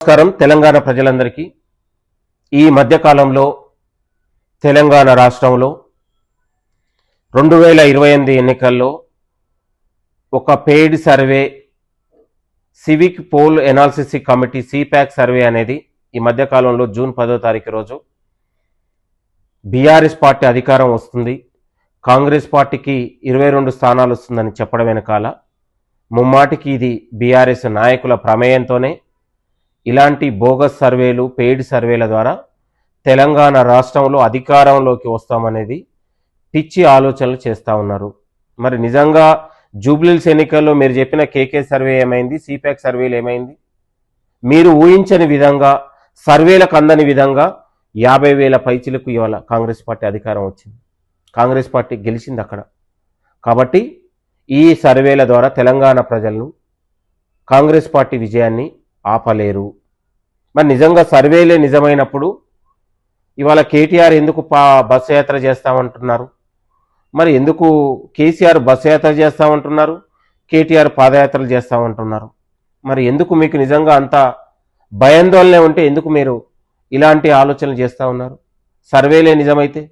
నమస్కారం తెలంగాణ ప్రజలందరికీ ఈ మధ్యకాలంలో తెలంగాణ రాష్ట్రంలో 2028 ఎన్నికల్లో ఒక paid survey civic poll analysis committee CPAC survey అనేది ఈ మధ్యకాలంలో జూన్ 10వ తారీఖు రోజు బీఆర్ఎస్ పార్టీ అధికారం వస్తుంది, కాంగ్రెస్ పార్టీకి 22 స్థానాలు వస్తుందని చెప్పడం వెనకాల ముమ్మాటికి ఇది బీఆర్ఎస్ నాయకుల ప్రమేయంతోనే ఇలాంటి బోగస్ సర్వేలు పెయిడ్ సర్వేల ద్వారా తెలంగాణ రాష్ట్రంలో అధికారంలోకి వస్తామనేది పిచ్చి ఆలోచనలు చేస్తూ ఉన్నారు. మరి నిజంగా జూబ్లీహిల్స్ ఎన్నికల్లో మీరు చెప్పిన కేకే సర్వే ఏమైంది, సిపాక్ సర్వేలు ఏమైంది? మీరు ఊహించని విధంగా సర్వేలకు అందని విధంగా 50,000 పైచిలకు ఇవాళ కాంగ్రెస్ పార్టీ అధికారం వచ్చింది, కాంగ్రెస్ పార్టీ గెలిచింది అక్కడ. కాబట్టి ఈ సర్వేల ద్వారా తెలంగాణ ప్రజలను కాంగ్రెస్ పార్టీ విజయాన్ని ఆపలేరు. మరి నిజంగా సర్వేలే నిజమైనప్పుడు ఇవాళ కేటీఆర్ ఎందుకు బస్సు యాత్ర చేస్తామంటున్నారు? మరి ఎందుకు కేసీఆర్ బస్సు యాత్ర చేస్తామంటున్నారు, కేటీఆర్ పాదయాత్రలు చేస్తామంటున్నారు? మరి ఎందుకు మీకు నిజంగా అంత భయాందోళన ఉంటే ఎందుకు మీరు ఇలాంటి ఆలోచనలు చేస్తూ ఉన్నారు? సర్వేలే నిజమైతే